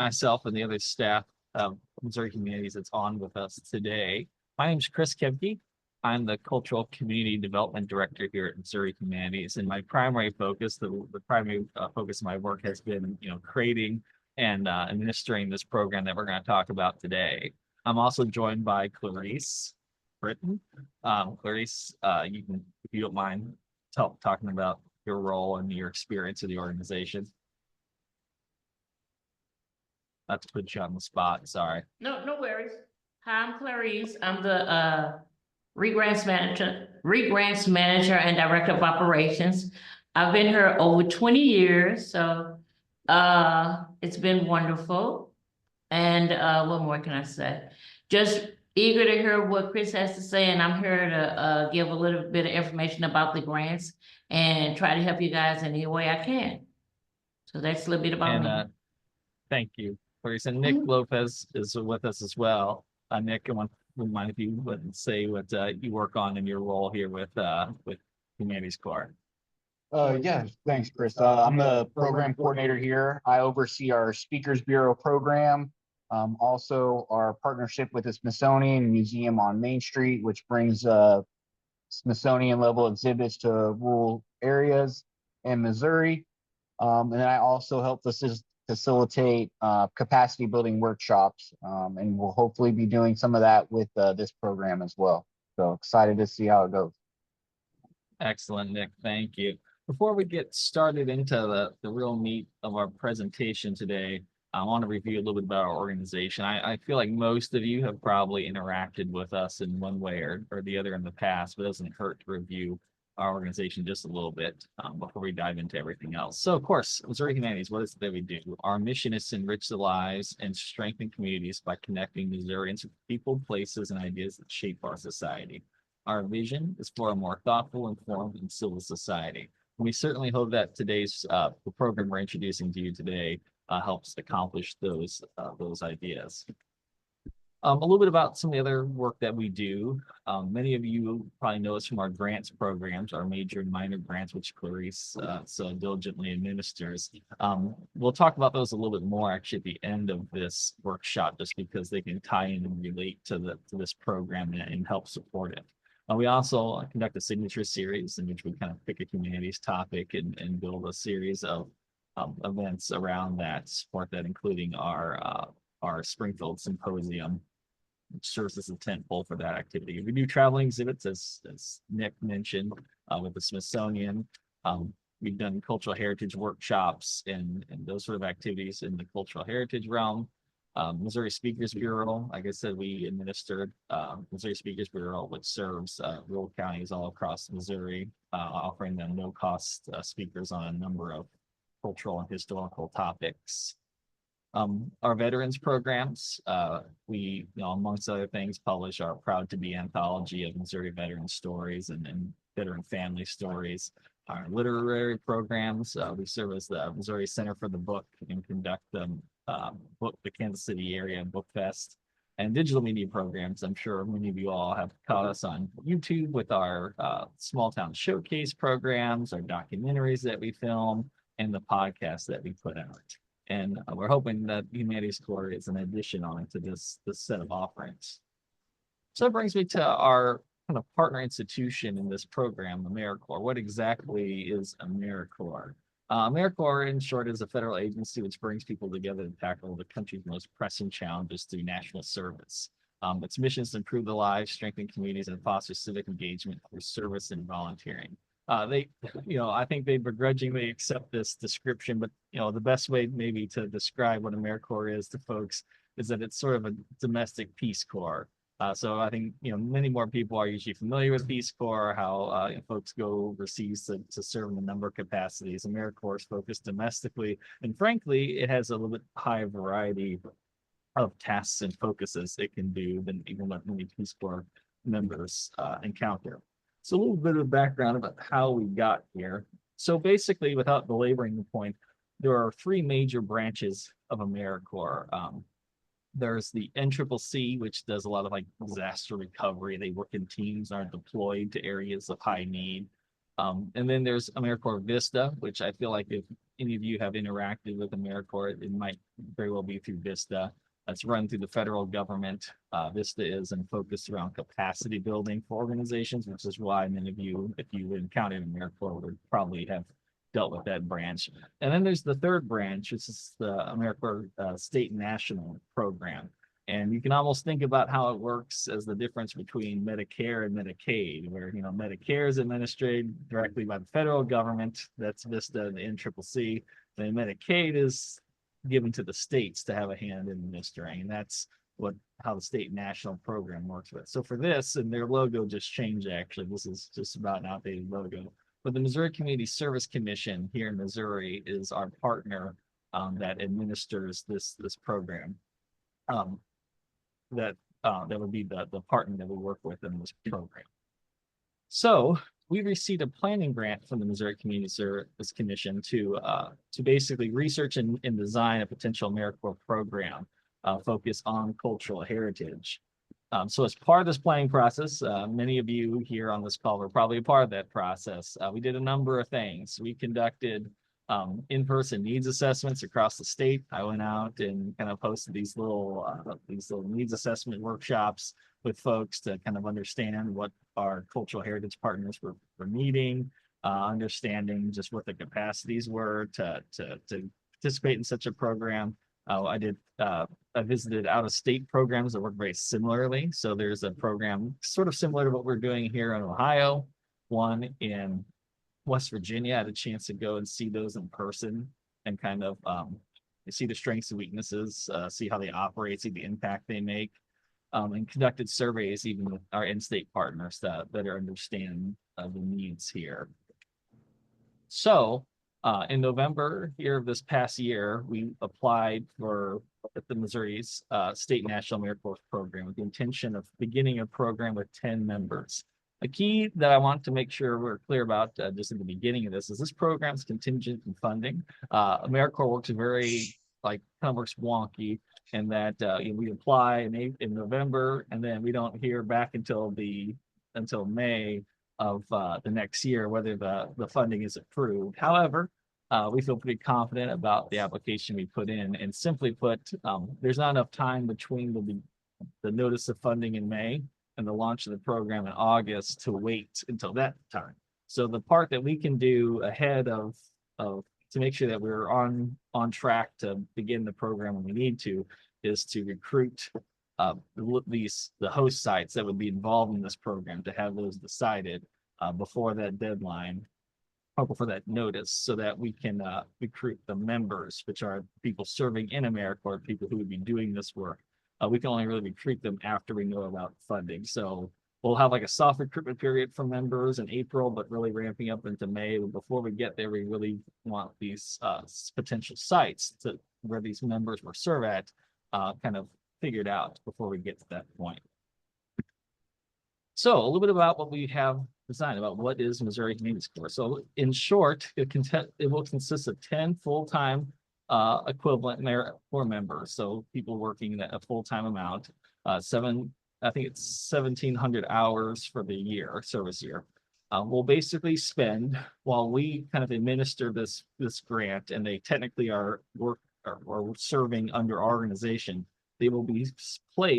myself and the other staff of Missouri Humanities that's on with us today. My name is Chris Kemke. I'm the Cultural Community Development Director here at Missouri Humanities, and my primary focus, the primary focus of my work has been, creating and administering this program that we're going to talk about today. I'm also joined by Clarice Britton. Clarice, you can, if you don't mind, talking about your role and your experience in the organization. Not to put you on the spot, sorry. No worries. Hi, I'm Clarice. I'm the regrants manager and director of operations. I've been here over 20 years, so it's been wonderful. And what more can I say? Just eager to hear what Chris has to say, and I'm here to give a little bit of information about the grants and try to help you guys in any way I can. So that's a little bit about me. Thank you. And Nick Lopez is with us as well. Nick, I wouldn't mind if you would say what you work on in your role here with Humanities Corps. Yeah, thanks, Chris. I'm the program coordinator here. I oversee our Speakers Bureau program. Also our partnership with the Smithsonian Museum on Main Street, which brings Smithsonian level exhibits to rural areas in Missouri. And then I also help facilitate capacity building workshops, and we'll hopefully be doing some of that with this program as well. So excited to see how it goes. Excellent, Nick. Thank you. Before we get started into the real meat of our presentation today, I want to review a little bit about our organization. I feel like most of you have probably interacted with us in one way or the other in the past, but it doesn't hurt to review our organization just a little bit before we dive into everything else. So, of course, Missouri Humanities, what is it that we do? Our mission is to enrich the lives and strengthen communities by connecting Missourians with people, places, and ideas that shape our society. Our vision is for a more thoughtful, informed, and civil society. And we certainly hope that today's the program we're introducing to you today helps accomplish those ideas. A little bit about some of the other work that we do. Many of you probably know us from our grants programs, our major and minor grants, which Clarice so diligently administers. We'll talk about those a little bit more actually at the end of this workshop, just because they can tie in and relate to this program and help support it. We also conduct a signature series in which we kind of pick a humanities topic and build a series of events around that, support that, including our Springfield Symposium, which serves as a tentpole for that activity. We do traveling exhibits, as Nick mentioned, with the Smithsonian. We've done cultural heritage workshops and those sort of activities in the cultural heritage realm. Missouri Speakers Bureau, like I said, we administered Missouri Speakers Bureau, which serves rural counties all across Missouri, offering them no-cost speakers on a number of cultural and historical topics. Our veterans programs, we, amongst other things, publish our Proud to Be anthology of Missouri veteran stories and veteran family stories. Our literary programs, we serve as the Missouri Center for the Book and conduct the Kansas City Area Book Fest. And digital media programs, I'm sure many of you all have caught us on YouTube with our Small Town Showcase programs, our documentaries that we film, and the podcasts that we put out. And we're hoping that Humanities Corps is an addition on to this set of offerings. So that brings me to our kind of partner institution in this program, AmeriCorps. What exactly is AmeriCorps? AmeriCorps, in short, is a federal agency which brings people together to tackle the country's most pressing challenges through national service. Its mission is to improve the lives, strengthen communities, and foster civic engagement through service and volunteering. I think they begrudgingly accept this description, but the best way maybe to describe what AmeriCorps is to folks is that it's sort of a domestic Peace Corps. So I think many more people are usually familiar with Peace Corps, how folks go overseas to serve in a number of capacities. AmeriCorps is focused domestically, and frankly, it has a little bit higher variety of tasks and focuses it can do than even what many Peace Corps members encounter. So a little bit of background about how we got here. So basically, without belaboring the point, there are three major branches of AmeriCorps. There's the NCCC, which does a lot of like disaster recovery. They work in teams, are deployed to areas of high need. And then there's AmeriCorps Vista, which I feel like if any of you have interacted with AmeriCorps, it might very well be through Vista. That's run through the federal government. Vista is and focused around capacity building for organizations, which is why many of you, if you encountered AmeriCorps, would probably have dealt with that branch. And then there's the third branch, which is the AmeriCorps State National Program. And you can almost think about how it works as the difference between Medicare and Medicaid, where, you know, Medicare is administered directly by the federal government. That's Vista and the NCCC. Then Medicaid is given to the states to have a hand in administering. And that's how the state national program works with. So for this, and their logo just changed, actually. This is just about an outdated logo. But the Missouri Community Service Commission here in Missouri is our partner that administers this program. That would be the partner that we work with in this program. So we received a planning grant from the Missouri Community Service Commission to basically research and design a potential AmeriCorps program focused on cultural heritage. So as part of this planning process, many of you here on this call were probably a part of that process. We did a number of things. We conducted in-person needs assessments across the state. I went out and kind of hosted these little needs assessment workshops with folks to kind of understand what our cultural heritage partners were needing, understanding just what the capacities were to participate in such a program. I visited out-of-state programs that work very similarly. So there's a program sort of similar to what we're doing here in Ohio, one in West Virginia. I had a chance to go and see those in person and kind of see the strengths and weaknesses, see how they operate, see the impact they make, and conducted surveys even with our in-state partners that better understand the needs here. So in November here of this past year, we applied for the Missouri's State National AmeriCorps program with the intention of beginning a program with 10 members. A key that I want to make sure we're clear about just at the beginning of this program is contingent in funding. AmeriCorps works very kind of works wonky in that we apply in November and then we don't hear back until May of the next year whether the funding is approved. However, we feel pretty confident about the application we put in, and simply put, there's not enough time between the notice of funding in May and the launch of the program in August to wait until that time. So the part that we can do ahead of to make sure that we're on track to begin the program when we need to is to recruit the host sites that would be involved in this program, to have those decided before that deadline or before that notice, so that we can recruit the members, which are people serving in AmeriCorps, people who would be doing this work. We can only really recruit them after we know about funding. So we'll have like a soft recruitment period for members in April, but really ramping up into May. Before we get there, we really want these potential sites where these members will serve at kind of figured out before we get to that point. So a little bit about what we have designed, about what is Missouri Humanities Corps. So in short, it will consist of 10 full-time equivalent AmeriCorps members. So people working a full-time amount, I think it's 1,700 hours for the year, service year. We'll basically spend, while we kind of administer this grant, and they technically are serving under our organization, they will be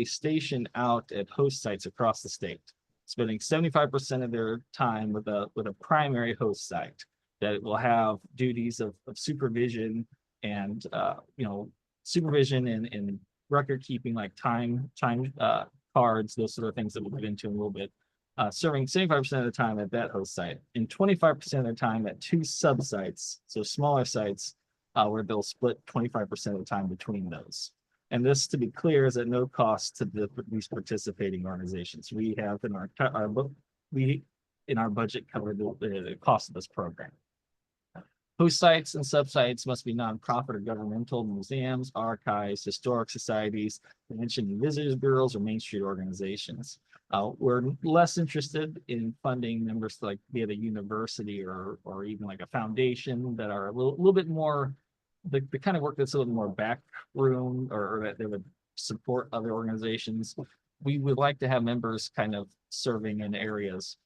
stationed out at host sites across the state, spending 75% of their time with a primary host site that will have duties of supervision and supervision and record keeping, like time cards, those sort of things that we'll get into in a little bit, serving 75% of the time at that host site and 25% of the time at 2 sub sites, so smaller sites, where they'll split 25% of the time between those. And this, to be clear, is at no cost to these participating organizations. We have in our budget covered the cost of this program. Host sites and subsites must be nonprofit or governmental, museums, archives, historic societies, convention visitors bureaus, or Main Street organizations. We're less interested in funding members like via the university or even like a foundation that are a little bit more the kind of work that's a little more back room, or that they would support other organizations. We would like to have members kind of serving in areas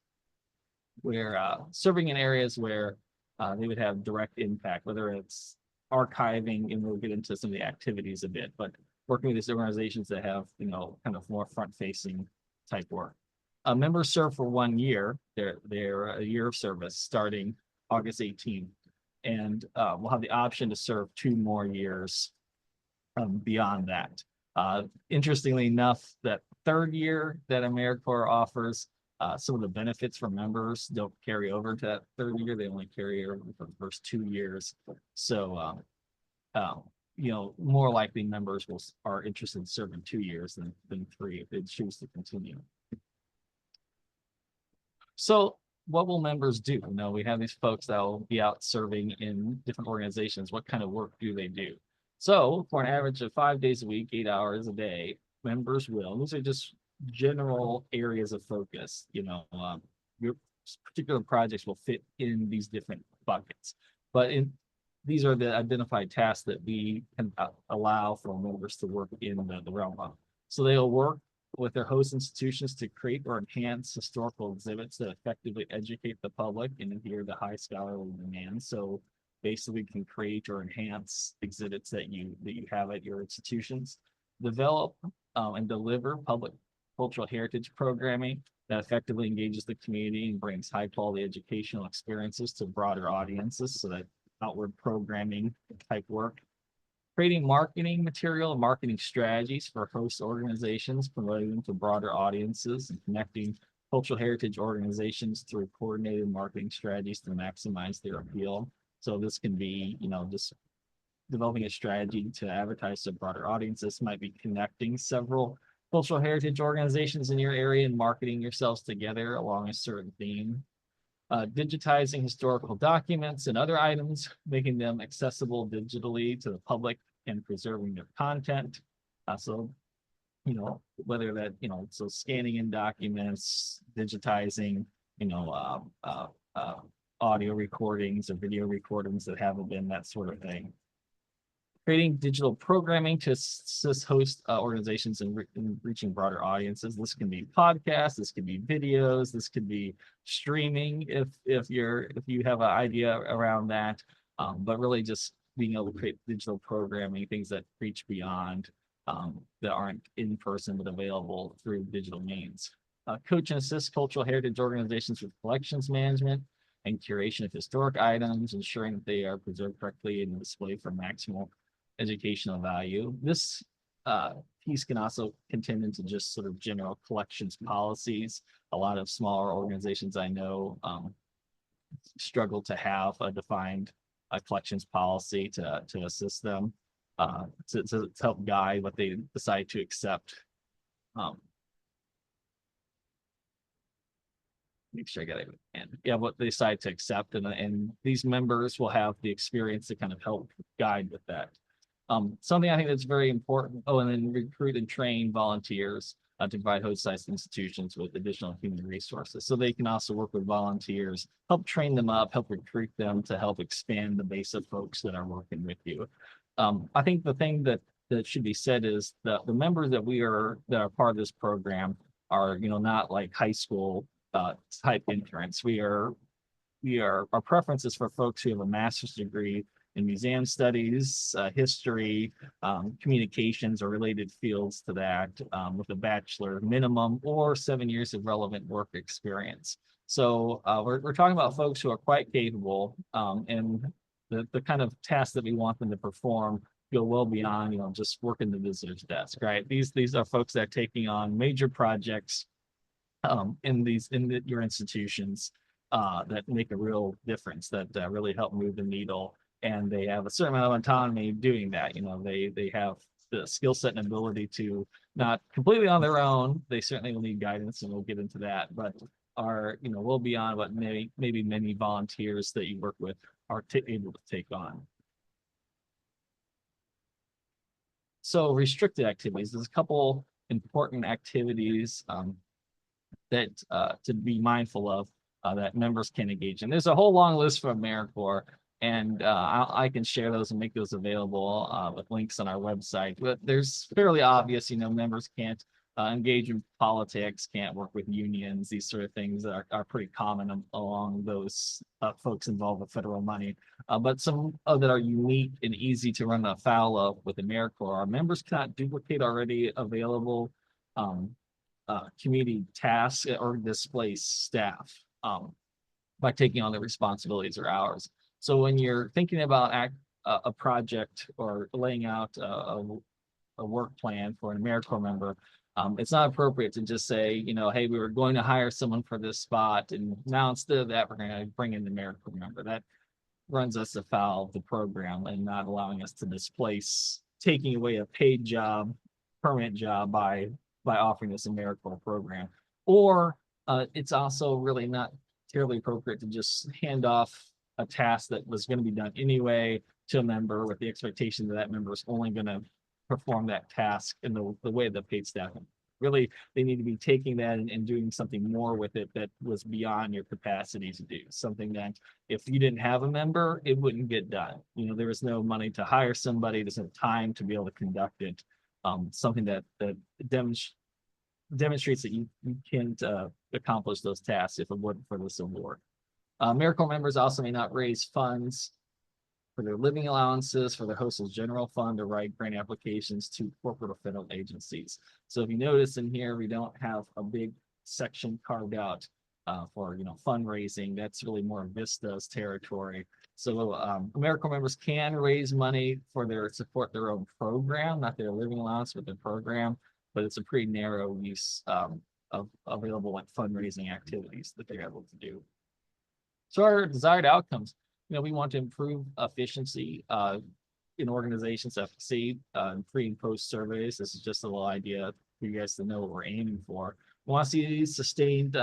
where serving in areas where they would have direct impact, whether it's archiving, and we'll get into some of the activities a bit, but working with these organizations that have, kind of more front-facing type work. Members serve for 1 year. They're a year of service starting August 18th, and we'll have the option to serve 2 more years beyond that. Interestingly enough, that 3rd year that AmeriCorps offers, some of the benefits for members don't carry over to that 3rd year. They only carry over for the first 2 years. So, more likely members are interested in serving 2 years than 3 if they choose to continue. So what will members do? We have these folks that will be out serving in different organizations. What kind of work do they do? So for an average of 5 days a week, 8 hours a day, members will, these are just general areas of focus, your particular projects will fit in these different buckets. But these are the identified tasks that we can allow for members to work in the realm of. So they'll work with their host institutions to create or enhance historical exhibits that effectively educate the public and adhere to high scholarly demands. So basically can create or enhance exhibits that you have at your institutions. Develop and deliver public cultural heritage programming that effectively engages the community and brings high quality educational experiences to broader audiences. So that outward programming type work. Creating marketing material and marketing strategies for host organizations, promoting them to broader audiences and connecting cultural heritage organizations through coordinated marketing strategies to maximize their appeal. So this can be, just developing a strategy to advertise to broader audiences. This might be connecting several cultural heritage organizations in your area and marketing yourselves together along a certain theme. Digitizing historical documents and other items, making them accessible digitally to the public and preserving their content. So, whether that, so scanning in documents, digitizing, audio recordings or video recordings that haven't been, that sort of thing. Creating digital programming to assist host organizations in reaching broader audiences. This can be podcasts, this could be videos, this could be streaming if you have an idea around that. But really just being able to create digital programming, things that reach beyond, that aren't in person but available through digital means. Coach and assist cultural heritage organizations with collections management and curation of historic items, ensuring that they are preserved correctly and displayed for maximal educational value. This piece can also contend into just sort of general collections policies. A lot of smaller organizations I know struggle to have a defined collections policy to assist them, to help guide what they decide to accept. Make sure I get it. And yeah, what they decide to accept, and these members will have the experience to kind of help guide with that. Something I think that's very important. Oh, and then recruit and train volunteers to provide host-sized institutions with additional human resources. So they can also work with volunteers, help train them up, help recruit them to help expand the base of folks that are working with you. I think the thing that should be said is that the members that are part of this program are, not like high school type interns. Our preference is for folks who have a master's degree in museum studies, history, communications or related fields to that, with a bachelor minimum or 7 years of relevant work experience. So we're talking about folks who are quite capable, and the kind of tasks that we want them to perform go well beyond, just working the visitor's desk, right? These are folks that are taking on major projects in your institutions that make a real difference, that really help move the needle. And they have a certain amount of autonomy doing that. They have the skill set and ability to, not completely on their own. They certainly will need guidance, and we'll get into that, but are, well beyond what maybe many volunteers that you work with are able to take on. So restricted activities, there's a couple important activities that to be mindful of that members can engage in. There's a whole long list from AmeriCorps, and I can share those and make those available with links on our website. But there's fairly obvious, members can't engage in politics, can't work with unions, these sort of things are pretty common along those folks involved with federal money. But some that are unique and easy to run afoul of with AmeriCorps, our members cannot duplicate already available um, community tasks or displace staff by taking on the responsibilities or hours. So when you're thinking about a project or laying out a work plan for an AmeriCorps member, it's not appropriate to just say, you know, hey, we were going to hire someone for this spot, and now instead of that, we're going to bring in the AmeriCorps member. That runs us afoul of the program and not allowing us to displace, taking away a paid job, permanent job by offering this AmeriCorps program. Or it's also really not terribly appropriate to just hand off a task that was going to be done anyway to a member with the expectation that that member is only going to perform that task in the way the paid staff. Really, they need to be taking that and doing something more with it that was beyond your capacity to do. Something that if you didn't have a member, it wouldn't get done. You know, there was no money to hire somebody, there's no time to be able to conduct it. Something that demonstrates that you can't accomplish those tasks if it wasn't for this award. AmeriCorps members also may not raise funds for their living allowances, for their host's general fund, or write grant applications to corporate or federal agencies. So if you notice in here, we don't have a big section carved out for, you know, fundraising. That's really more Vista's territory. So AmeriCorps members can raise money for support their own program, not their living allowance, but their program. But it's a pretty narrow use of available like fundraising activities that they're able to do. So our desired outcomes, you know, we want to improve efficiency in organizations, efficacy, pre and post surveys. This is just a little idea for you guys to know what we're aiming for. We want to see sustained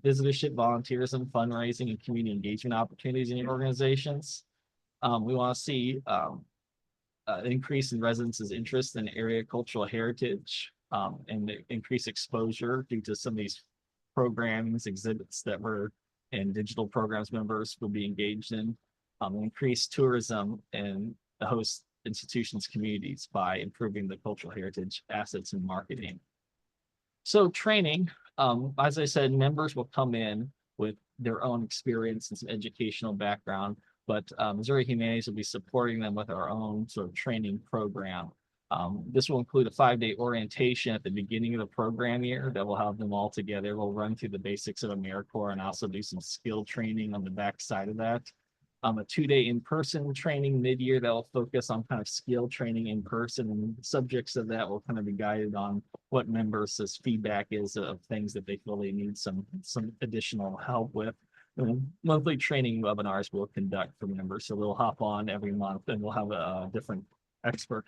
visitorship, volunteerism, fundraising, and community engagement opportunities in your organizations. We want to see increase in residents' interest in area cultural heritage and increase exposure due to some of these programs, exhibits that were and digital programs members will be engaged in. Increase tourism in the host institutions' communities by improving the cultural heritage assets and marketing. So training, as I said, members will come in with their own experience and some educational background, but Missouri Humanities will be supporting them with our own sort of training program. This will include a 5-day orientation at the beginning of the program year that will have them all together. We'll run through the basics of AmeriCorps and also do some skill training on the back side of that. A 2-day in-person training mid-year that will focus on kind of skill training in person, and subjects of that will kind of be guided on what members' feedback is of things that they feel they need some additional help with. And monthly training webinars we'll conduct for members, so we'll hop on every month and we'll have a different expert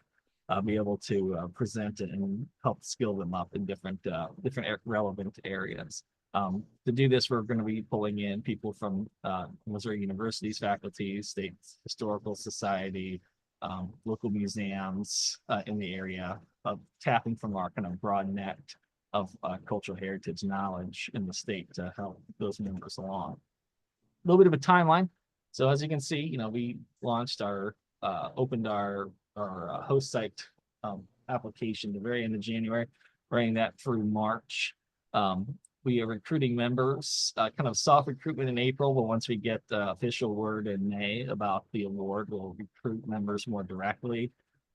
be able to present and help skill them up in different relevant areas. To do this, we're going to be pulling in people from Missouri University's faculties, State Historical Society, local museums in the area, tapping from our kind of broad net of cultural heritage knowledge in the state to help those members along. A little bit of a timeline. So as you can see, you know, we launched opened our host site application the very end of January, running that through March. We are recruiting members, kind of soft recruitment in April, but once we get the official word in May about the award, we'll recruit members more directly.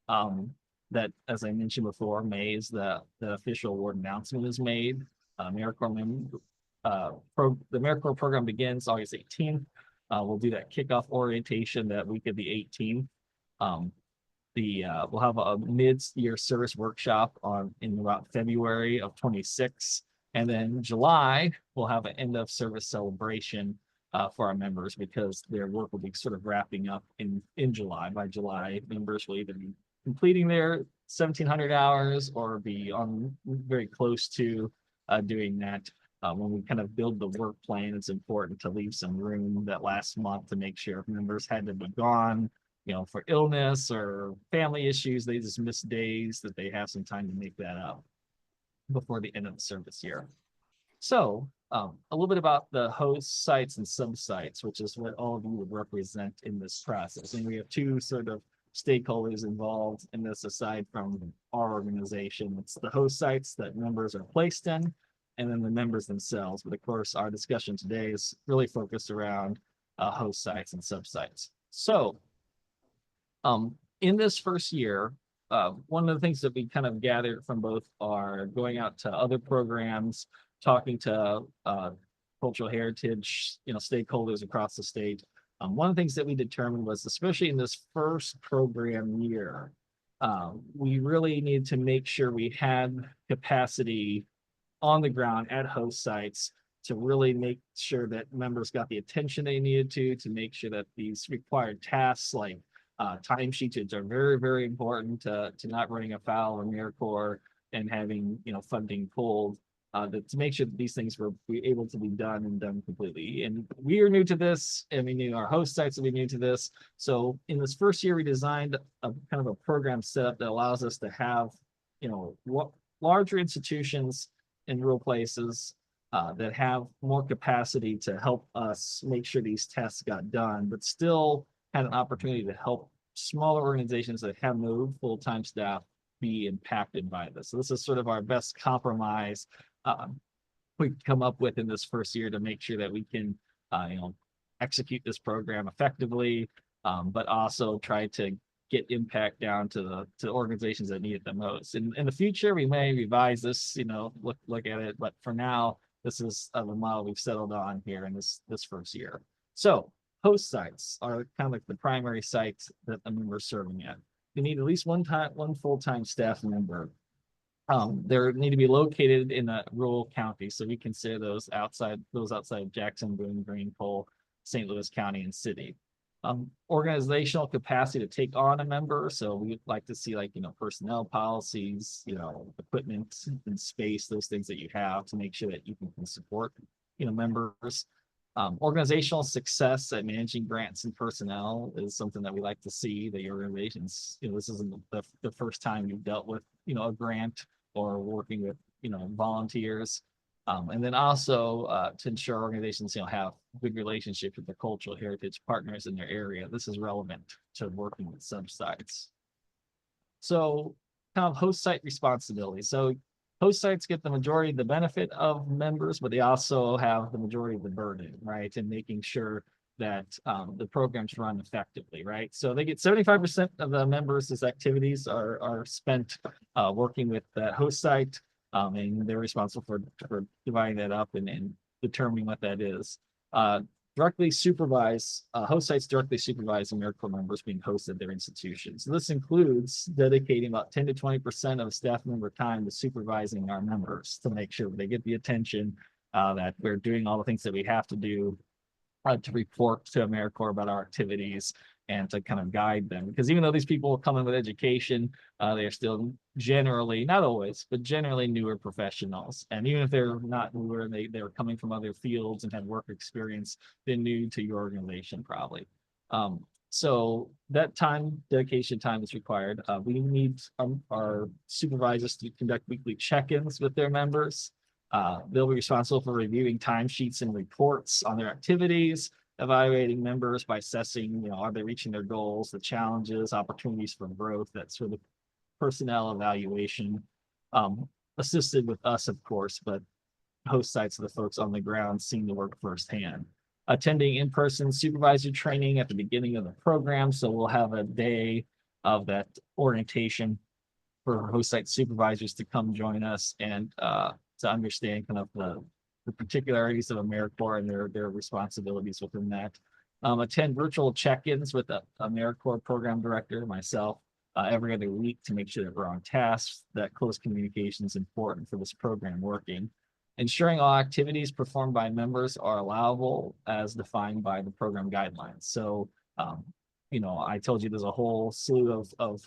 That, as I mentioned before, May is the official award announcement is made. The AmeriCorps program begins August 18th. We'll do that kickoff orientation that week of the 18th. We'll have a mid-year service workshop in about February of 26. And then July, we'll have an end of service celebration for our members because their work will be sort of wrapping up in July. By July, members will either be completing their 1,700 hours or be on very close to doing that. When we kind of build the work plan, it's important to leave some room that last month to make sure if members had to be gone, you know, for illness or family issues, they just miss days, that they have some time to make that up before the end of the service year. So a little bit about the host sites and sub sites, which is what all of you would represent in this process. And we have two sort of stakeholders involved in this aside from our organization. It's the host sites that members are placed in, and then the members themselves. But of course, our discussion today is really focused around host sites and subsites. So in this first year, one of the things that we kind of gathered from both our going out to other programs, talking to cultural heritage, stakeholders across the state. One of the things that we determined was, especially in this first program year, we really needed to make sure we had capacity on the ground at host sites to really make sure that members got the attention they needed to make sure that these required tasks like timesheets are very, very important to not running afoul of AmeriCorps and having, funding pulled, to make sure that these things were able to be done and done completely. And we are new to this, and we knew our host sites will be new to this. So in this first year, we designed a kind of a program setup that allows us to have, larger institutions in rural places that have more capacity to help us make sure these tests got done, but still had an opportunity to help smaller organizations that have no full-time staff be impacted by this. So this is sort of our best compromise we come up with in this first year to make sure that we can, execute this program effectively, but also try to get impact down to the organizations that need it the most. In the future, we may revise this, look at it, but for now, this is the model we've settled on here in this first year. So host sites are kind of like the primary sites that a member is serving at. You need at least one full-time staff member. They need to be located in a rural county, so we consider those outside of Jackson, Boone, Green, Cole, St. Louis County, and city. Organizational capacity to take on a member. So we'd like to see personnel policies, equipment and space, those things that you have to make sure that you can support, members. Organizational success at managing grants and personnel is something that we like to see. The organizations, this isn't the first time you've dealt with, a grant or working with, volunteers. And then also to ensure organizations, have good relationships with their cultural heritage partners in their area. This is relevant to working with subsites. So kind of host site responsibility. So host sites get the majority of the benefit of members, but they also have the majority of the burden, right? And making sure that the programs run effectively, right? So they get 75% of the members' activities are spent working with that host site, and they're responsible for dividing that up and determining what that is. Directly supervise, host sites directly supervise AmeriCorps members being hosted at their institutions. So this includes dedicating about 10 to 20% of staff member time to supervising our members to make sure they get the attention, that we're doing all the things that we have to do to report to AmeriCorps about our activities and to kind of guide them. Because even though these people come in with education, they are still generally, not always, but generally newer professionals. And even if they're not newer, they're coming from other fields and have work experience, they're new to your organization probably. So that dedication time is required. We need our supervisors to conduct weekly check-ins with their members. They'll be responsible for reviewing timesheets and reports on their activities, evaluating members by assessing, are they reaching their goals, the challenges, opportunities for growth, that sort of personnel evaluation, assisted with us, of course, but host sites are the folks on the ground seeing the work firsthand. Attending in-person supervisor training at the beginning of the program. So we'll have a day of that orientation for host site supervisors to come join us and to understand kind of the particularities of AmeriCorps and their responsibilities within that. Attend virtual check-ins with the AmeriCorps program director, myself, every other week to make sure that we're on task. That close communication is important for this program working. Ensuring all activities performed by members are allowable as defined by the program guidelines. So, I told you there's a whole slew of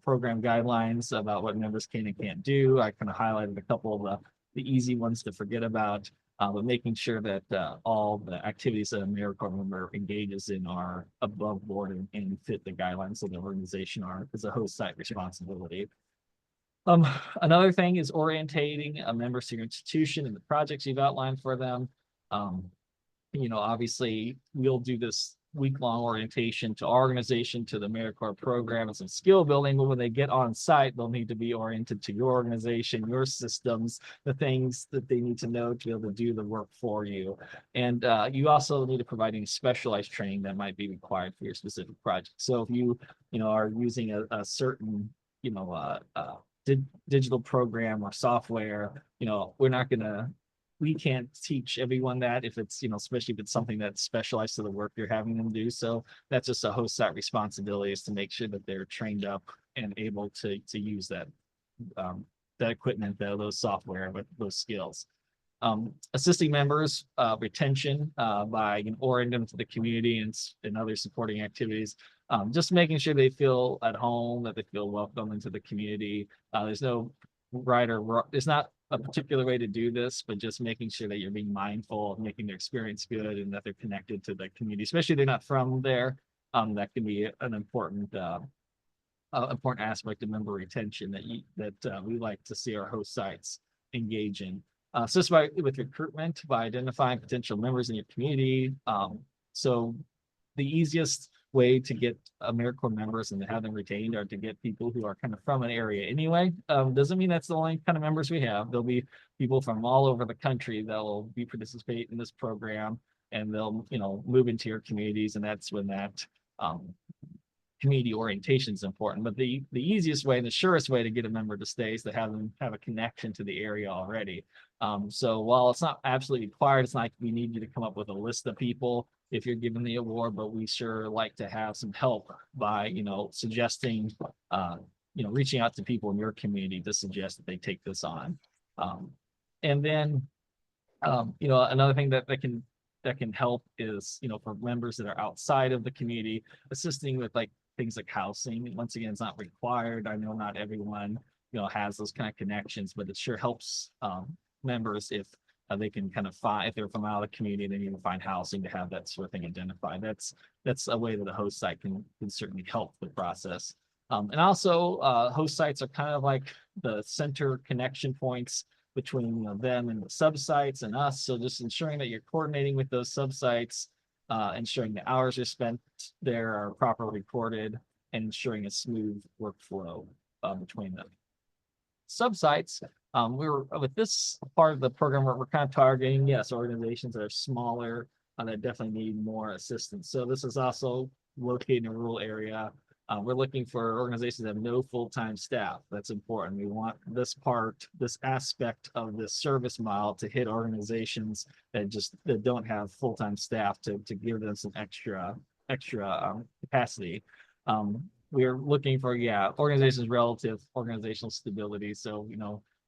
program guidelines about what members can and can't do. I kind of highlighted a couple of the easy ones to forget about, but making sure that all the activities that a AmeriCorps member engages in are above board and fit the guidelines of the organization are as a host site responsibility. Another thing is orientating a member to your institution and the projects you've outlined for them. Obviously we'll do this week-long orientation to our organization, to the AmeriCorps program, and some skill building. But when they get on site, they'll need to be oriented to your organization, your systems, the things that they need to know to be able to do the work for you. And you also need to provide any specialized training that might be required for your specific project. So if you are using a certain, digital program or software, we can't teach everyone that if it's, especially if it's something that's specialized to the work you're having them do. So that's just a host site responsibility, is to make sure that they're trained up and able to use that equipment, those software with those skills. Assisting members, retention by orienting them to the community and other supporting activities. Just making sure they feel at home, that they feel welcome into the community. There's no right or wrong. There's not a particular way to do this, but just making sure that you're being mindful of making their experience good and that they're connected to the community, especially if they're not from there. That can be an important aspect of member retention that we like to see our host sites engage in. So it's with recruitment, by identifying potential members in your community. So the easiest way to get AmeriCorps members and to have them retained are to get people who are kind of from an area anyway. Doesn't mean that's the only kind of members we have. There'll be people from all over the country that will be participate in this program, and they'll move into your communities, and that's when that community orientation is important. But the easiest way and the surest way to get a member to stay is to have them have a connection to the area already. So while it's not absolutely required, it's not like we need you to come up with a list of people if you're given the award, but we sure like to have some help by suggesting reaching out to people in your community to suggest that they take this on. And then another thing that can help is for members that are outside of the community, assisting with things like housing. Once again, it's not required. I know not everyone has those kind of connections, but it sure helps members if they can kind of find, if they're from out of the community, they need to find housing to have that sort of thing identified. That's a way that the host site can certainly help the process. And also host sites are kind of like the center connection points between them and the sub-sites and us. So just ensuring that you're coordinating with those sub-sites, ensuring the hours are spent there are properly recorded, and ensuring a smooth workflow between them. Sub-sites, with this part of the program, we're kind of targeting, yes, organizations that are smaller that definitely need more assistance. So this is also located in a rural area. We're looking for organizations that have no full-time staff. That's important. We want this aspect of this service model to hit organizations that don't have full-time staff to give them some extra capacity. We're looking for, organizations relative organizational stability. So,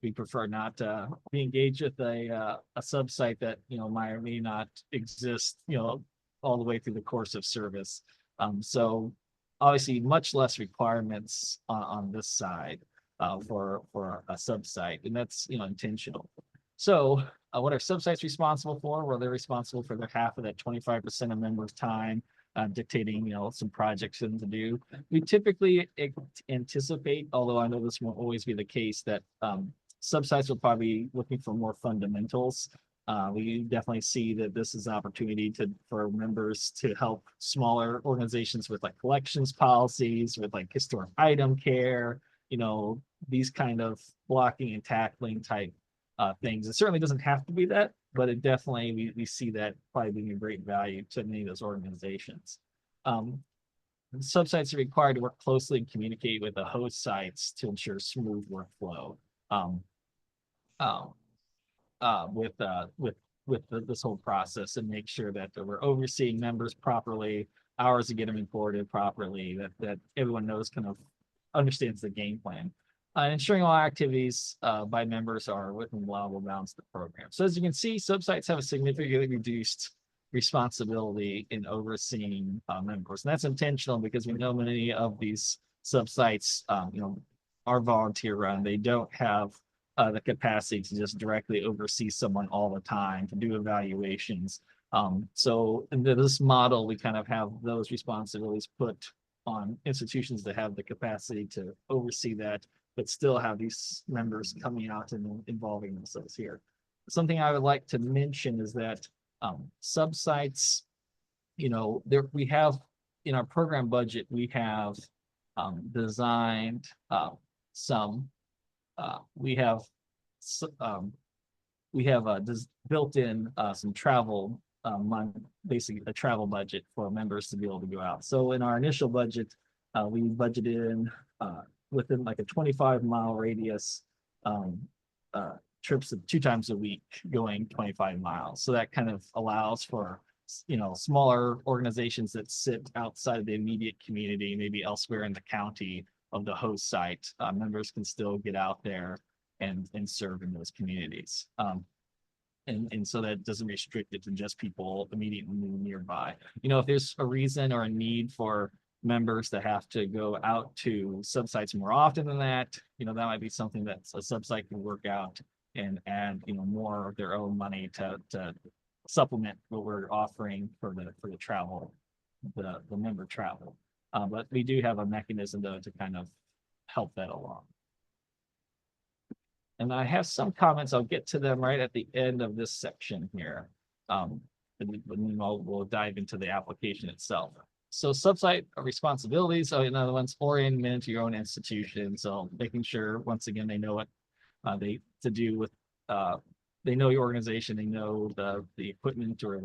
we prefer not to be engaged with a sub-site that, might or may not exist, all the way through the course of service. So obviously much less requirements on this side for a sub-site, and that's, intentional. So what are sub-sites responsible for? Well, they're responsible for their half of that 25% of members' time, dictating, some projects to do. We typically anticipate, although I know this won't always be the case, that sub-sites will probably be looking for more fundamentals. We definitely see that this is an opportunity for members to help smaller organizations with collections policies, with historic item care, these kind of blocking and tackling type things. It certainly doesn't have to be that, but it definitely, we see that probably being a great value to many of those organizations. Sub-sites are required to work closely and communicate with the host sites to ensure smooth workflow. With this whole process, and make sure that we're overseeing members properly, hours to get them reported properly, that everyone knows, kind of understands the game plan. Ensuring all activities by members are within allowable bounds of the program. So as you can see, sub-sites have a significantly reduced responsibility in overseeing members. And that's intentional because we know many of these sub-sites are volunteer run. They don't have the capacity to just directly oversee someone all the time, to do evaluations. So in this model, we kind of have those responsibilities put on institutions that have the capacity to oversee that, but still have these members coming out and involving themselves here. Something I would like to mention is that sub-sites there we have in our program budget, we have designed some we have built in some travel basically a travel budget for members to be able to go out. So in our initial budget, we budgeted in within like a 25-mile radius trips of 2 times a week going 25 miles. So that kind of allows for smaller organizations that sit outside of the immediate community, maybe elsewhere in the county of the host site. Members can still get out there and serve in those communities. And so that doesn't restrict it to just people immediately nearby. If there's a reason or a need for members to have to go out to subsites more often than that, that might be something that a subsite can work out and add, more of their own money to supplement what we're offering for the travel, the member travel. But we do have a mechanism though to kind of help that along. And I have some comments. I'll get to them right at the end of this section here. And then we'll dive into the application itself. So subsite responsibilities. So in other words, oriented to your own institution. So making sure once again they know what they to do with they know your organization, they know the equipment or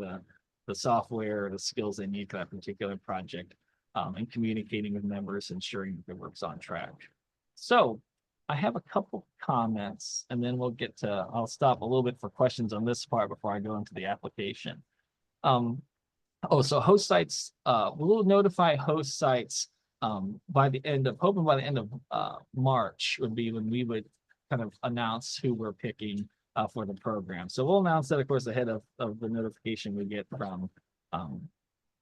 the software, the skills they need for that particular project, and communicating with members, ensuring that the work's on track. So I have a couple comments and then I'll stop a little bit for questions on this part before I go into the application. So host sites, we'll notify host sites by the end of March would be when we would kind of announce who we're picking for the program. So we'll announce that, of course, ahead of the notification we get from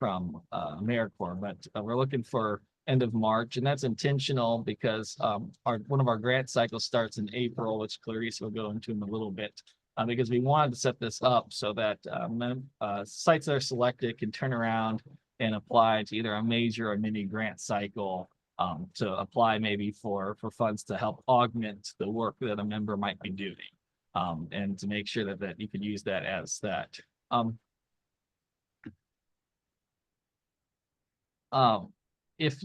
AmeriCorps, but we're looking for end of March, and that's intentional because one of our grant cycles starts in April, which Clarice will go into in a little bit, because we wanted to set this up so that sites that are selected can turn around and apply to either a major or mini grant cycle to apply maybe for funds to help augment the work that a member might be doing, and to make sure that you can use that as that. If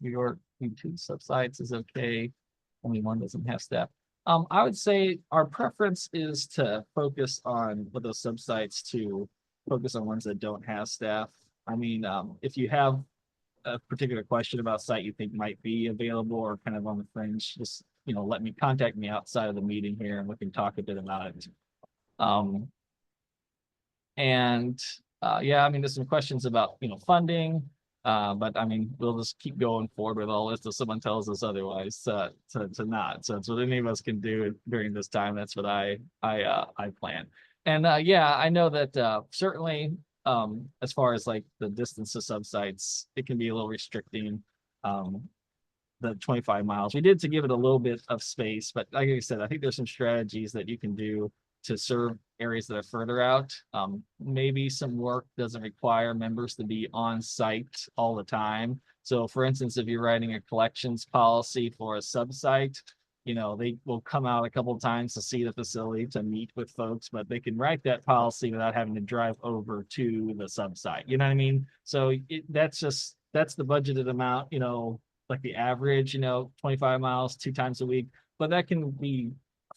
your two subsites is okay, only one doesn't have staff. I would say our preference is to focus on with those subsites to focus on ones that don't have staff. I mean, if you have a particular question about site you think might be available or kind of on the fringe, just contact me outside of the meeting here and we can talk a bit about it. Yeah, I mean, there's some questions about funding, but I mean, we'll just keep going forward with all this till someone tells us otherwise to not. So it's what any of us can do during this time. That's what I plan. And yeah, I know that certainly as far as like the distance to subsites, it can be a little restricting. The 25 miles. We did to give it a little bit of space, but like I said, I think there's some strategies that you can do to serve areas that are further out. Maybe some work doesn't require members to be on site all the time. So for instance, if you're writing a collections policy for a subsite, they will come out a couple of times to see the facility to meet with folks, but they can write that policy without having to drive over to the subsite. You know what I mean? So that's the budgeted amount, like the average, 25 miles, 2 times a week, but that can be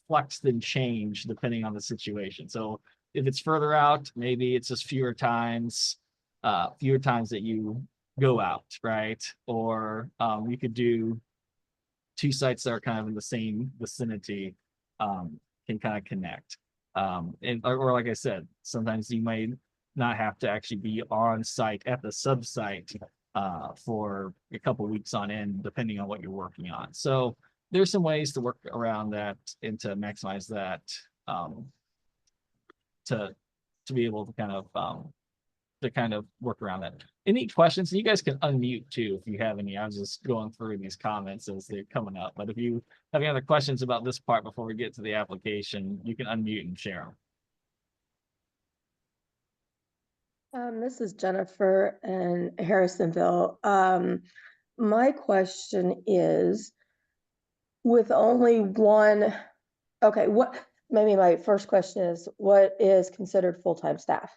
flexed and changed depending on the situation. So if it's further out, maybe it's just fewer times that you go out, right? Or you could do 2 sites that are kind of in the same vicinity, can kind of connect. Or like I said, sometimes you might not have to actually be on site at the subsite for a couple of weeks on end, depending on what you're working on. So there's some ways to work around that and to maximize that, to be able to kind of work around that. Any questions? You guys can unmute too if you have any. I was just going through these comments as they're coming up. But if you have any other questions about this part before we get to the application, you can unmute and share them. This is Jennifer in Harrisonville. My question is, with only one, okay, maybe my first question is, what is considered full-time staff?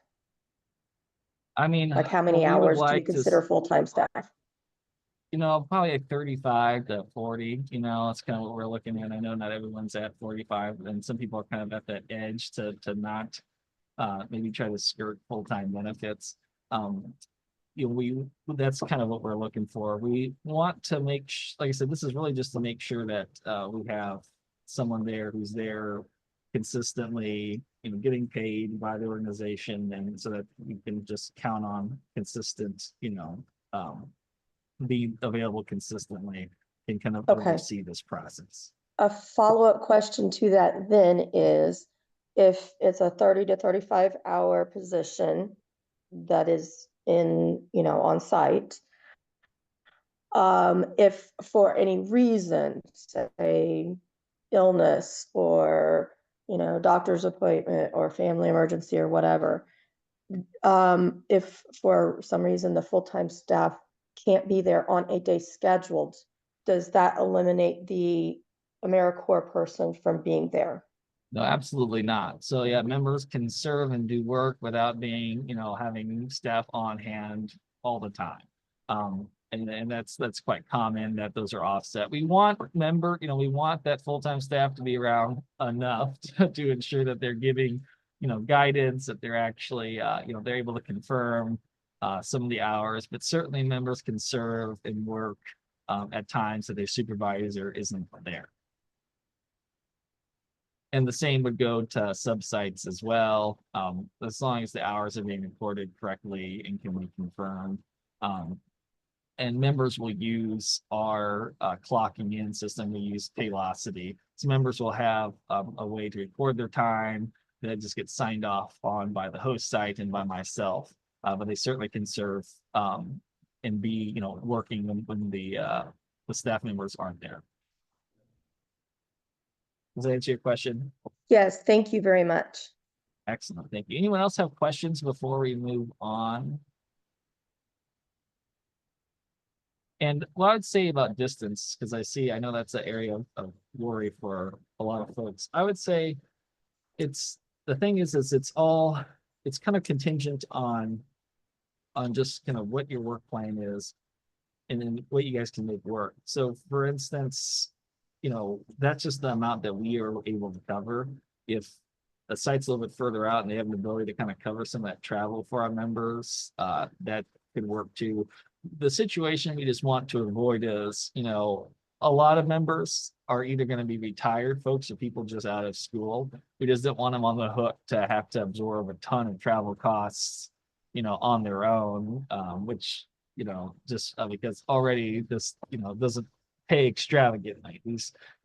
I mean, Like how what many we would hours do you like to consider full-time staff? Probably like 35 to 40, that's kind of what we're looking at. I know not everyone's at 45, and some people are kind of at that edge to not maybe try to skirt full-time benefits. Um, that's kind of what we're looking for. We want to like I said, this is really just to make sure that we have someone there who's there consistently, getting paid by the organization, and so that we can just count on consistent, um, be available consistently and kind of Okay. oversee this process. A follow-up question to that then is, if it's a 30 to 35 hour position that is on site, if for any reason, say illness or, doctor's appointment or family emergency or whatever, if for some reason the full-time staff can't be there on a day scheduled, does that eliminate the AmeriCorps person from being there? No, absolutely not. So yeah, members can serve and do work without being, having staff on hand all the time. And that's quite common that those are offset. We want we want that full-time staff to be around enough to ensure that they're giving, guidance, that they're actually, they're able to confirm some of the hours, but certainly members can serve and work at times that their supervisor isn't there. And the same would go to sub-sites as well, as long as the hours are being recorded correctly and can be confirmed. And members will use our clocking in system. We use Paylocity. So members will have a way to record their time that just gets signed off on by the host site and by myself. But they certainly can serve and be, working when the staff members aren't there. Does that answer your question? Yes, thank you very much. Excellent, thank you. Anyone else have questions before we move on? And what I'd say about distance, because I know that's an area of worry for a lot of folks. I would say the thing is it's kind of contingent on just kind of what your work plan is and then what you guys can make work. So for instance, that's just the amount that we are able to cover. If a site's a little bit further out and they have an ability to kind of cover some of that travel for our members, that could work too. The situation we just want to avoid is, a lot of members are either going to be retired folks or people just out of school. We just don't want them on the hook to have to absorb a ton of travel costs, on their own, which, just because already this, doesn't pay extravagantly.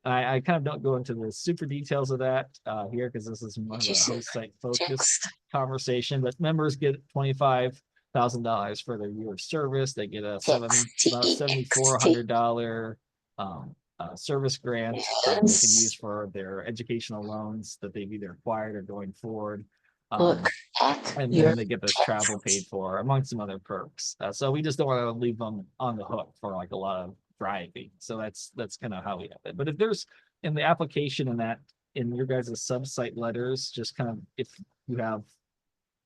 I kind of don't go into the super details of that here because this is more of a host site focused conversation, but members get $25,000 for their year of service. They get about $7,400 service grant they can use for their educational loans that they've either acquired or going forward. And then they get the travel paid for, among some other perks. So we just don't want to leave them on the hook for like a lot of driving. So that's kind of how we have it. But if there's in the application in your guys' sub-site letters, just kind of if you have,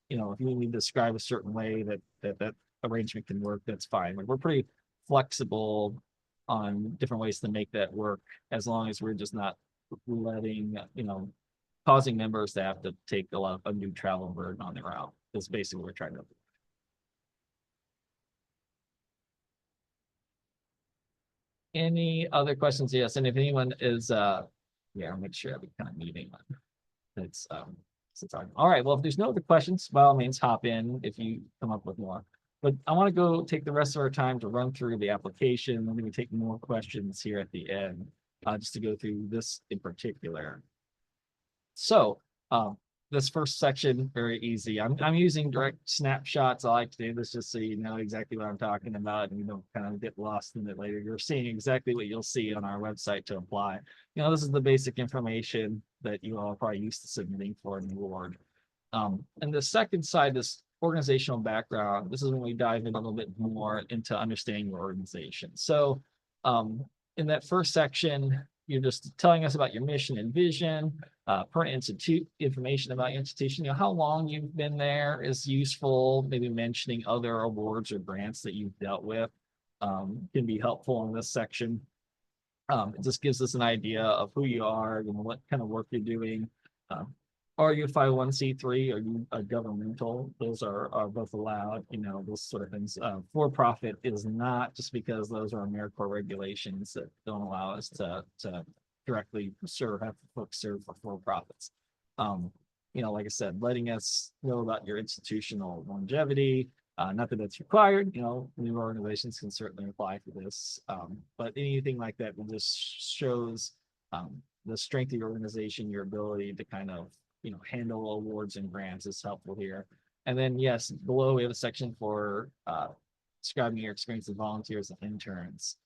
if you need to describe a certain way that arrangement can work, that's fine. Like we're pretty flexible on different ways to make that work, as long as we're just not letting, causing members to have to take a lot of undue travel burden on their own. That's basically what we're trying to do. Any other questions? Yes, and if anyone is, I'll make sure I'll be kind of meeting. It's all right. Well, if there's no other questions, by all means, hop in if you come up with more. But I want to go take the rest of our time to run through the application. I'm going to take more questions here at the end, just to go through this in particular. So this first section, very easy. I'm using direct snapshots. I like to do this just so you know exactly what I'm talking about and you don't kind of get lost in it later. You're seeing exactly what you'll see on our website to apply. This is the basic information that you all are probably used to submitting for an award. And the second side, this organizational background, this is when we dive in a little bit more into understanding your organization. So in that first section, you're just telling us about your mission and vision, per institute, information about your institution, how long you've been there is useful. Maybe mentioning other awards or grants that you've dealt with can be helpful in this section. It just gives us an idea of who you are, what kind of work you're doing. Are you 501(c)(3)? Are you a governmental? Those are both allowed, those sort of things. For-profit is not, just because those are AmeriCorps regulations that don't allow us to directly have folks serve for profits. Like I said, letting us know about your institutional longevity, not that that's required, new organizations can certainly apply for this, but anything like that just shows the strength of your organization, your ability to kind of, handle awards and grants is helpful here. And then, yes, below we have a section for describing your experience with volunteers and interns,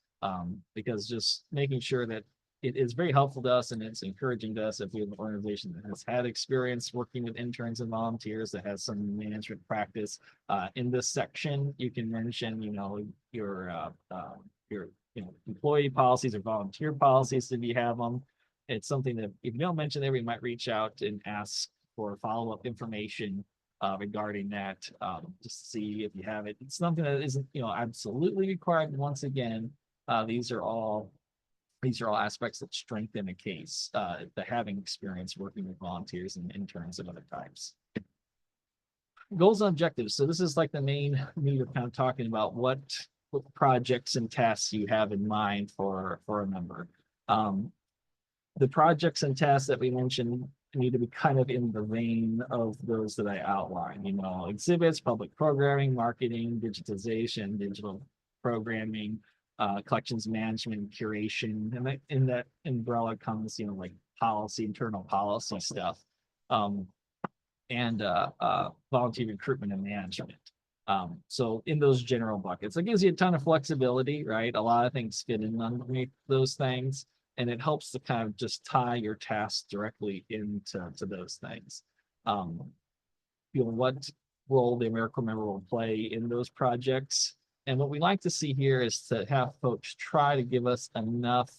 because just making sure that it is very helpful to us and it's encouraging to us if we have an organization that has had experience working with interns and volunteers, that has some management practice. In this section, you can mention, your employee policies or volunteer policies if you have them. It's something that if you don't mention there, we might reach out and ask for follow-up information regarding that, just to see if you have it. It's something that isn't, absolutely required. Once again, these are all aspects that strengthen a case, the having experience working with volunteers and interns of other types. Goals and objectives. So this is like the main meat of kind of talking about what projects and tasks you have in mind for a member. The projects and tasks that we mentioned need to be kind of in the vein of those that I outlined, exhibits, public programming, marketing, digitization, digital programming, collections management, curation, and in that umbrella comes, like policy, internal policy stuff, and volunteer recruitment and management. So in those general buckets, it gives you a ton of flexibility, right? A lot of things fit in underneath those things, and it helps to kind of just tie your tasks directly into those things. What role the AmeriCorps member will play in those projects. And what we like to see here is to have folks try to give us enough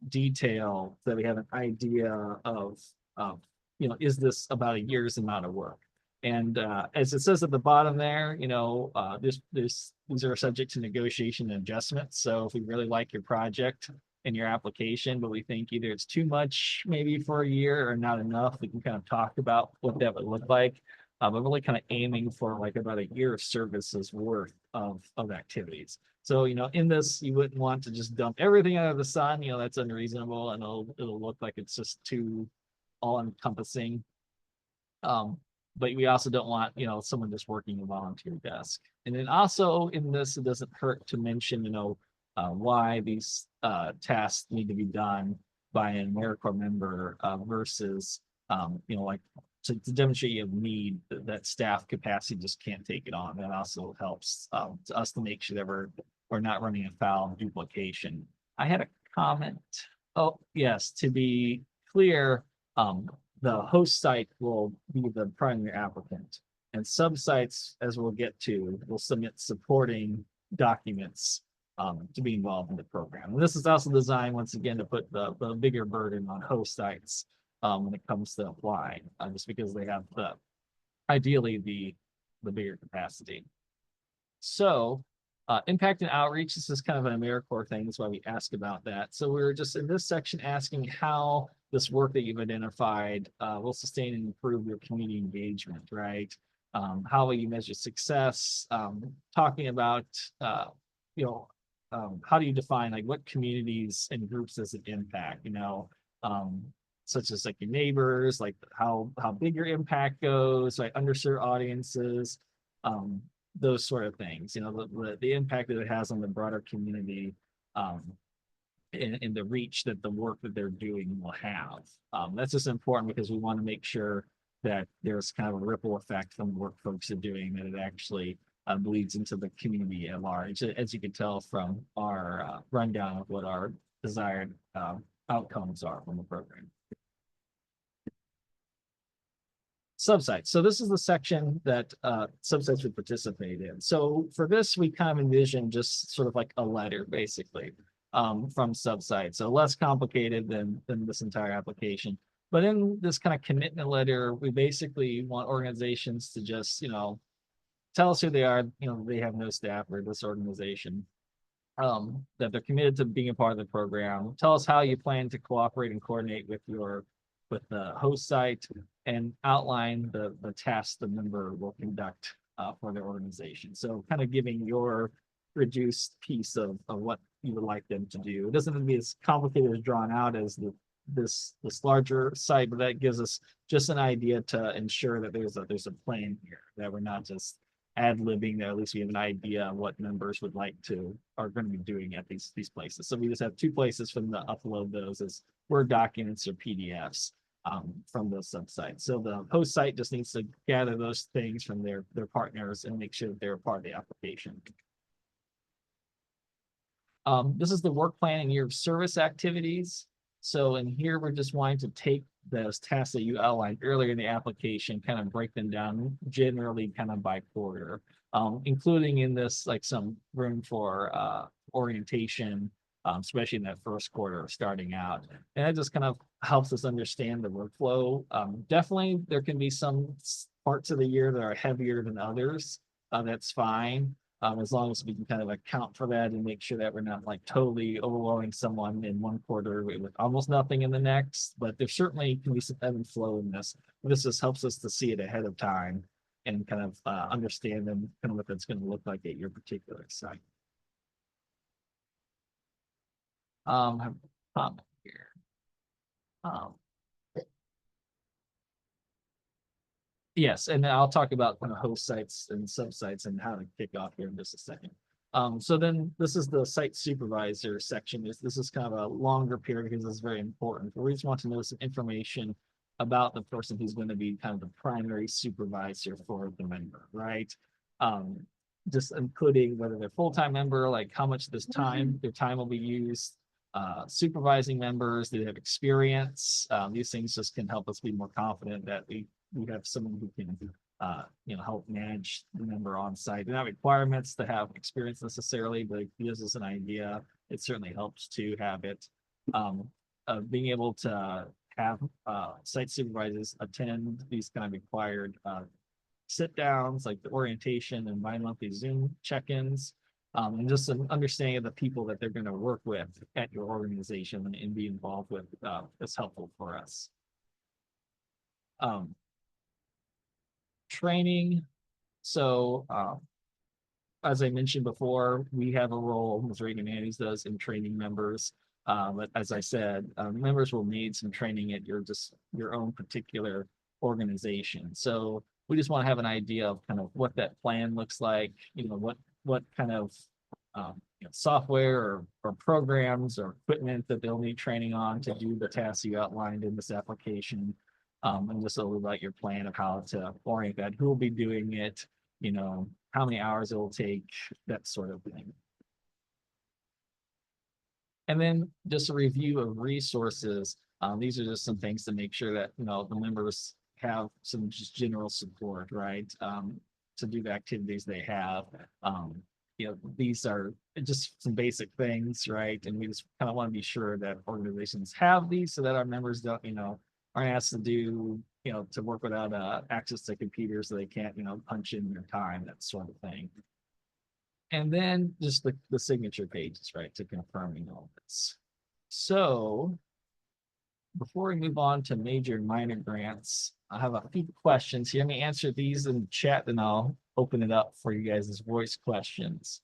detail that we have an idea of, is this about a year's amount of work? And as it says at the bottom there, these are subject to negotiation and adjustment. So if we really like your project and your application, but we think either it's too much maybe for a year or not enough, we can kind of talk about what that would look like. But really kind of aiming for like about a year of services worth of activities. So, in this, you wouldn't want to just dump everything out of the sun, that's unreasonable, and it'll look like it's just too all encompassing. But we also don't want, someone just working a volunteer desk. And then also in this, it doesn't hurt to mention, why these tasks need to be done by an AmeriCorps member versus, like to demonstrate you have need, that staff capacity just can't take it on. That also helps to us to make sure that we're not running afoul of duplication. I had a comment. Oh, yes, to be clear, the host site will be the primary applicant, and subsites, as we'll get to, will submit supporting documents to be involved in the program. And this is also designed, once again, to put the bigger burden on host sites when it comes to applying, just because they have ideally the bigger capacity. So impact and outreach, this is kind of an AmeriCorps thing. That's why we ask about that. So we're just in this section asking how this work that you've identified will sustain and improve your community engagement, right? How will you measure success? Talking about, how do you define like what communities and groups does it impact? Such as like your neighbors, like how big your impact goes, like underserved audiences, those sort of things. The impact that it has on the broader community, and the reach that the work that they're doing will have. That's just important because we want to make sure that there's kind of a ripple effect from the work folks are doing, that it actually bleeds into the community at large, as you can tell from our rundown of what our desired outcomes are from the program. Subsites. So this is the section that subsites would participate in. So for this, we kind of envision just sort of like a letter, basically, from subsites. So less complicated than this entire application. But in this kind of commitment letter, we basically want organizations to just, tell us who they are, they have no staff or this organization. That they're committed to being a part of the program. Tell us how you plan to cooperate and coordinate with the host site, and outline the tasks the member will conduct for their organization. So kind of giving your reduced piece of what you would like them to do. It doesn't have to be as complicated or drawn out as this larger site, but that gives us just an idea to ensure that there's a plan here, that we're not just ad-libbing, that at least we have an idea of what members would like to are going to be doing at these places. So we just have two places for them to upload those as Word documents or PDFs from those subsites. So the host site just needs to gather those things from their partners and make sure that they're a part of the application. This is the work plan and year of service activities. So in here, we're just wanting to take those tasks that you outlined earlier in the application, kind of break them down generally kind of by quarter, including in this like some room for orientation, especially in that first quarter starting out. And that just kind of helps us understand the workflow. Definitely there can be some parts of the year that are heavier than others. That's fine. As long as we can kind of account for that and make sure that we're not like totally overwhelming someone in one quarter with almost nothing in the next. But there certainly can be some ebb and flow in this. This just helps us to see it ahead of time and kind of understand and kind of what that's going to look like at your particular site. I have a comment here. Yes, and I'll talk about kind of host sites and subsites and how to kick off here in just a second. So then this is the site supervisor section. This is kind of a longer period because it's very important. We just want to know some information about the person who's going to be kind of the primary supervisor for the member, right? Just including whether they're full-time member, like how much their time will be used, supervising members, do they have experience? These things just can help us be more confident that we have someone who can help manage the member on site. They're not requirements to have experience necessarily, but it gives us an idea. It certainly helps to have it. Being able to have site supervisors attend these kind of required sit downs, like the orientation and bi-monthly Zoom check-ins, and just an understanding of the people that they're going to work with at your organization and be involved with is helpful for us. Training. So as I mentioned before, we have a role, Missouri Humanities does, in training members. But as I said, members will need some training at your own particular organization. So we just want to have an idea of kind of what that plan looks like, what kind of software or programs or equipment that they'll need training on to do the tasks you outlined in this application. And just a little about your plan of how to orient that, who will be doing it, how many hours it will take, that sort of thing. And then just a review of resources. These are just some things to make sure that, the members have some just general support, right? To do the activities they have. These are just some basic things, right? And we just kind of want to be sure that organizations have these so that our members don't, aren't asked to do, to work without access to computers so they can't, punch in their time, that sort of thing. And then just the signature pages, right, to confirming all this. So before we move on to major and minor grants, I have a few questions here. Let me answer these in the chat, then I'll open it up for you guys' voice questions.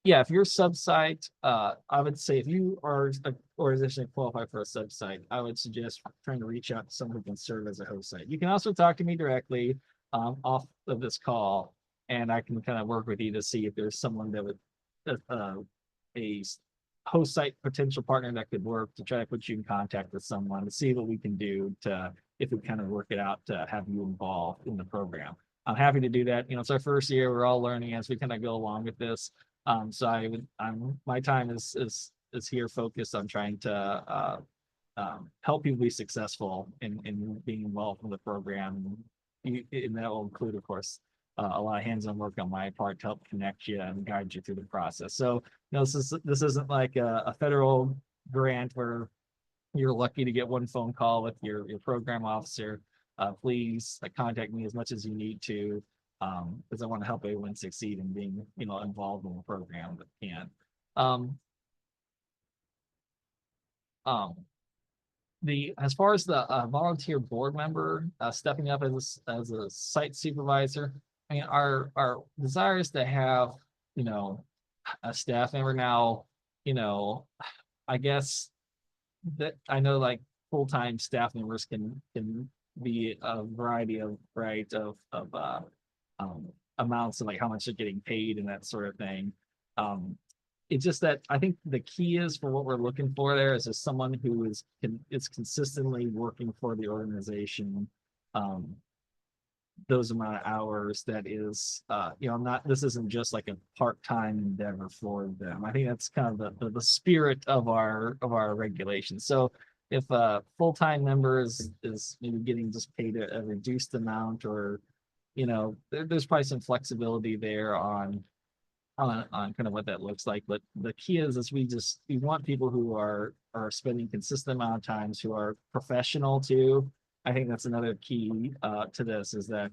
Yeah, if you're a sub-site, I would say if you are an organization that qualify for a sub-site, I would suggest trying to reach out to someone who can serve as a host site. You can also talk to me directly off of this call, and I can kind of work with you to see if there's someone that would, a host site potential partner that could work, to try to put you in contact with someone to see what we can do to, if we kind of work it out, to have you involved in the program. I'm happy to do that. It's our first year. We're all learning as we kind of go along with this. So my time is here focused on trying to help people be successful in being involved in the program. And that will include, of course, a lot of hands-on work on my part to help connect you and guide you through the process. So, this isn't like a federal grant where you're lucky to get one phone call with your program officer. Please contact me as much as you need to, because I want to help everyone succeed in being, involved in the program that can. Um, um, as far as the volunteer board member stepping up as a site supervisor, I mean, our desire is to have, a staff member now, you know, I guess that I know like full-time staff members can be a variety of um amounts of like how much they're getting paid and that sort of thing. Um, it's just that I think the key is for what we're looking for there is just someone who is consistently working for the organization. Um, those amount of hours that is not, this isn't just like a part-time endeavor for them. I think that's kind of the spirit of our regulations. So if a full-time member is maybe getting just paid a reduced amount, or there's probably some flexibility there on kind of what that looks like. But the key is we want people who are spending consistent amount of times, who are professional too. I think that's another key to this, is that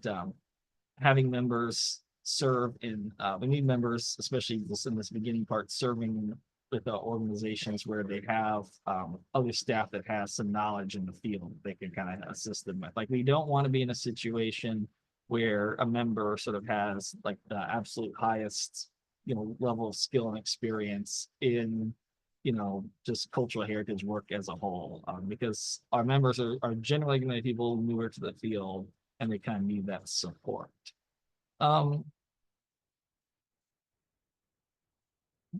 having members serve in we need members, especially in this beginning part, serving with the organizations where they have other staff that has some knowledge in the field they can kind of assist them with. Like, we don't want to be in a situation where a member sort of has like the absolute highest level of skill and experience in just cultural heritage work as a whole, because our members are generally going to be people newer to the field, and they kind of need that support.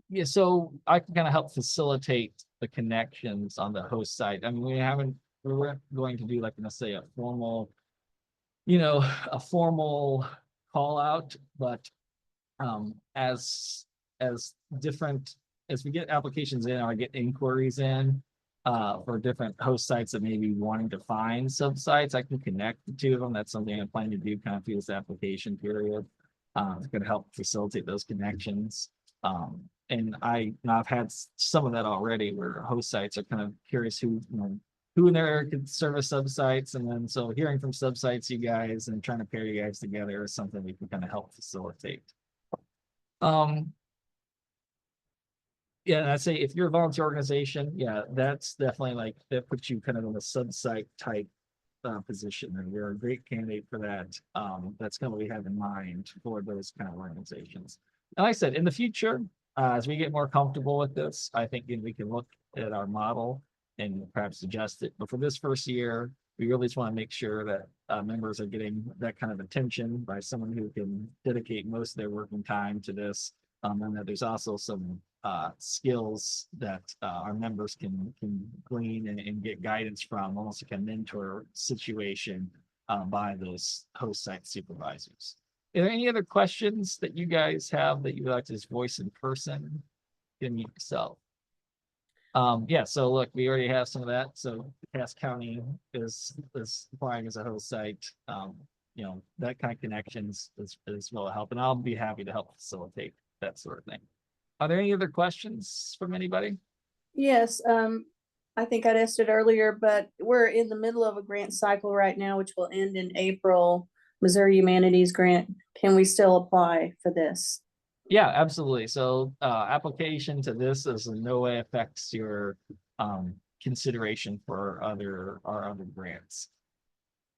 Yeah, so I can kind of help facilitate the connections on the host site. I mean, we weren't going to do like, say, a formal, a formal call out, but as different as we get applications in, or I get inquiries in for different host sites that may be wanting to find sub-sites, I can connect the two of them. That's something I'm planning to do kind of through this application period. It's going to help facilitate those connections. And I've had some of that already, where host sites are kind of curious who in their area could service sub-sites, and then so hearing from sub-sites, you guys, and trying to pair you guys together is something we can kind of help facilitate. Yeah, I'd say if you're a volunteer organization, yeah, that's definitely like, that puts you kind of in a sub-site type position, and you're a great candidate for that. That's kind of what we have in mind for those kind of organizations. And like I said, in the future, as we get more comfortable with this, I think we can look at our model and perhaps adjust it. But for this first year, we really just want to make sure that members are getting that kind of attention by someone who can dedicate most of their working time to this, and that there's also some skills that our members can glean and get guidance from, almost like a mentor situation by those host site supervisors. Are there any other questions that you guys have that you would like to just voice in person? Give me yourself. Yeah, so look, we already have some of that. So Cass County is applying as a host site. That kind of connections is will help, and I'll be happy to help facilitate that sort of thing. Are there any other questions from anybody? Yes, I think I asked it earlier, but we're in the middle of a grant cycle right now, which will end in April. Missouri Humanities grant. Can we still apply for this? Yeah, absolutely. So application to this is in no way affects your consideration for our other grants.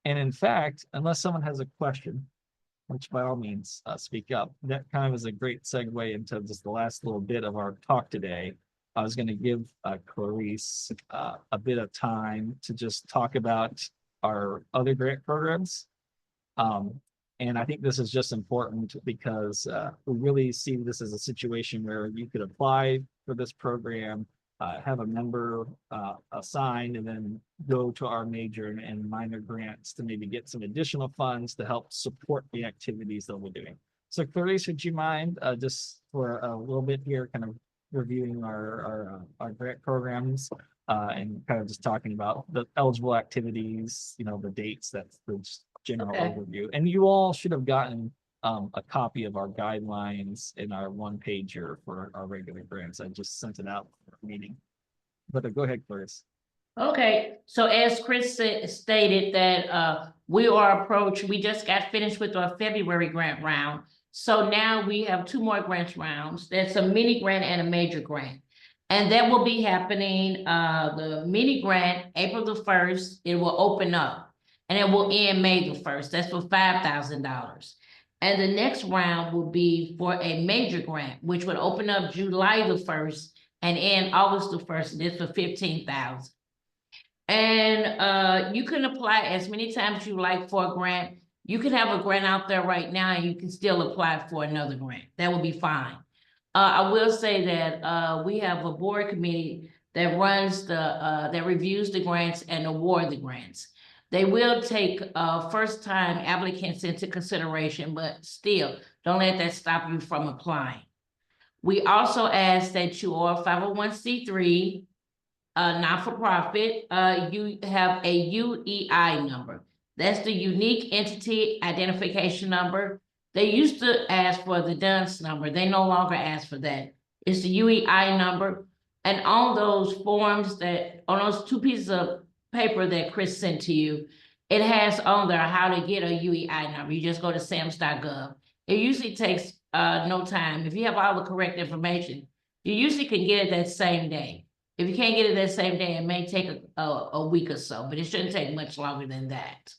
And in fact, unless someone has a question, which by all means speak up, that kind of is a great segue into just the last little bit of our talk today. I was going to give Clarice a bit of time to just talk about our other grant programs. And I think this is just important because we really see this as a situation where you could apply for this program, have a member assigned, and then go to our major and minor grants to maybe get some additional funds to help support the activities that we're doing. So Clarice, would you mind just for a little bit here, kind of reviewing our grant programs and kind of just talking about the eligible activities, the dates, that's the general overview. And you all should have gotten a copy of our guidelines in our one pager for our regular grants. I just sent it out for a meeting. But go ahead, Clarice. Okay, so as Chris stated that we are approached, we just got finished with our February grant round. So now we have two more grant rounds. There's a mini grant and a major grant. And that will be happening, the mini grant, April the 1st, it will open up. And it will end May the 1st. That's for $5,000. And the next round will be for a major grant, which would open up July the 1st and end August the 1st. And it's for $15,000. And you can apply as many times as you like for a grant. You can have a grant out there right now and you can still apply for another grant. That will be fine. I will say that we have a board committee that runs that reviews the grants and award the grants. They will take first-time applicants into consideration, but still, don't let that stop you from applying. We also ask that you are 501c3, not-for-profit, you have a UEI number. That's the unique entity identification number. They used to ask for the DUNS number. They no longer ask for that. It's the UEI number. And on those forms on those 2 pieces of paper that Chris sent to you, it has on there how to get a UEI number. You just go to SAMS.gov. It usually takes no time. If you have all the correct information, you usually can get it that same day. If you can't get it that same day, it may take a week or so, but it shouldn't take much longer than that.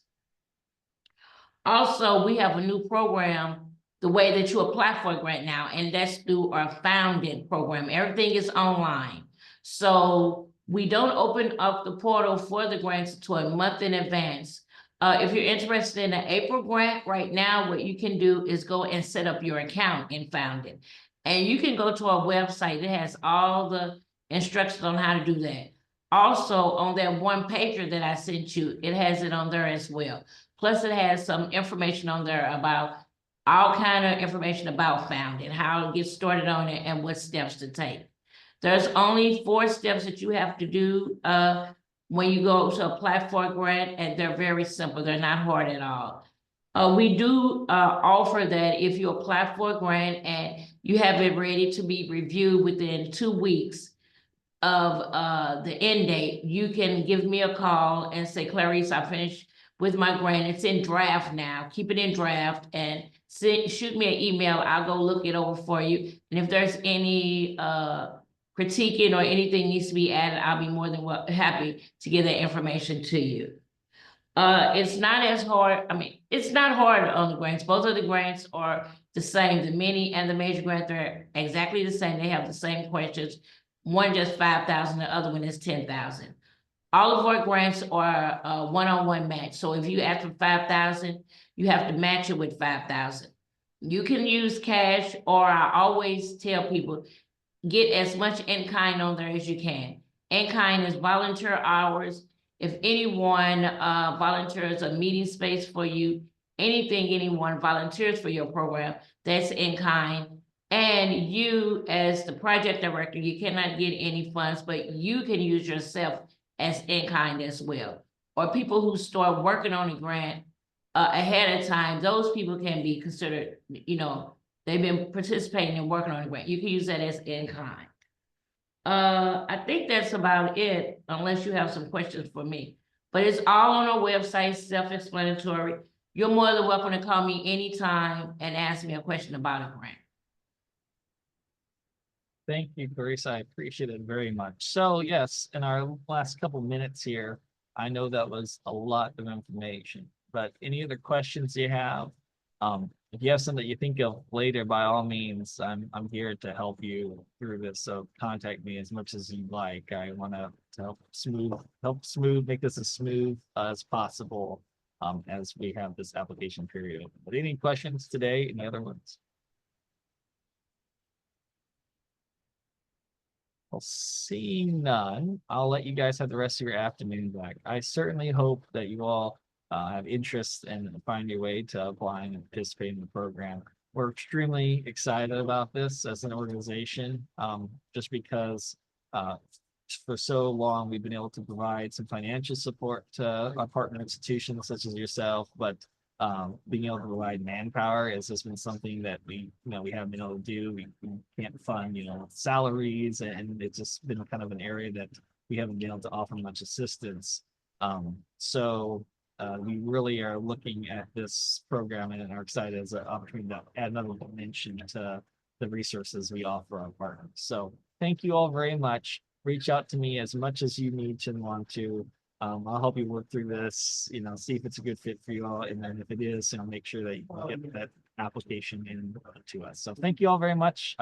Also, we have a new program, the way that you apply for a grant now, and that's through our Founded program. Everything is online. So we don't open up the portal for the grants until a month in advance. If you're interested in an April grant right now, what you can do is go and set up your account in Founded. And you can go to our website. It has all the instructions on how to do that. Also, on that one pager that I sent you, it has it on there as well. Plus, it has some information on there about all kind of information about Founded, how to get started on it, and what steps to take. There's only 4 steps that you have to do when you go to apply for a grant, and they're very simple. They're not hard at all. We do offer that if you apply for a grant and you have it ready to be reviewed within 2 weeks of the end date, you can give me a call and say, Clarice, I finished with my grant. It's in draft now. Keep it in draft and shoot me an email. I'll go look it over for you. And if there's any critiquing or anything needs to be added, I'll be more than happy to give that information to you. It's not as hard. I mean, it's not hard on the grants. Both of the grants are the same. The mini and the major grant, they're exactly the same. They have the same questions. One just 5,000, the other one is 10,000. All of our grants are a one-on-one match. So if you ask for 5,000, you have to match it with 5,000. You can use cash, or I always tell people, get as much in kind on there as you can. In kind is volunteer hours. If anyone volunteers a meeting space for you, anyone volunteers for your program, that's in kind. And you, as the project director, you cannot get any funds, but you can use yourself as in kind as well. Or people who start working on a grant ahead of time, those people can be considered, they've been participating and working on a grant. You can use that as in kind. I think that's about it, unless you have some questions for me. But it's all on our website, self-explanatory. You're more than welcome to call me anytime and ask me a question about a grant. Thank you, Clarice. I appreciate it very much. So yes, in our last couple minutes here, I know that was a lot of information, but any other questions you have? If you have something that you think of later, by all means, I'm here to help you through this. So contact me as much as you'd like. I want to help make this as smooth as possible as we have this application period open. But any questions today? Any other ones? Well, seeing none, I'll let you guys have the rest of your afternoon back. I certainly hope that you all have interest and find your way to applying and participating in the program. We're extremely excited about this as an organization, just because for so long we've been able to provide some financial support to our partner institutions such as yourself, but being able to provide manpower has just been something that we haven't been able to do. We can't fund, salaries, and it's just been kind of an area that we haven't been able to offer much assistance. So we really are looking at this program and are excited as an opportunity to add another dimension to the resources we offer our partners. So thank you all very much. Reach out to me as much as you need to and want to. I'll help you work through this, see if it's a good fit for you all. And then if it is, make sure that you get that application in to us. So thank you all very much.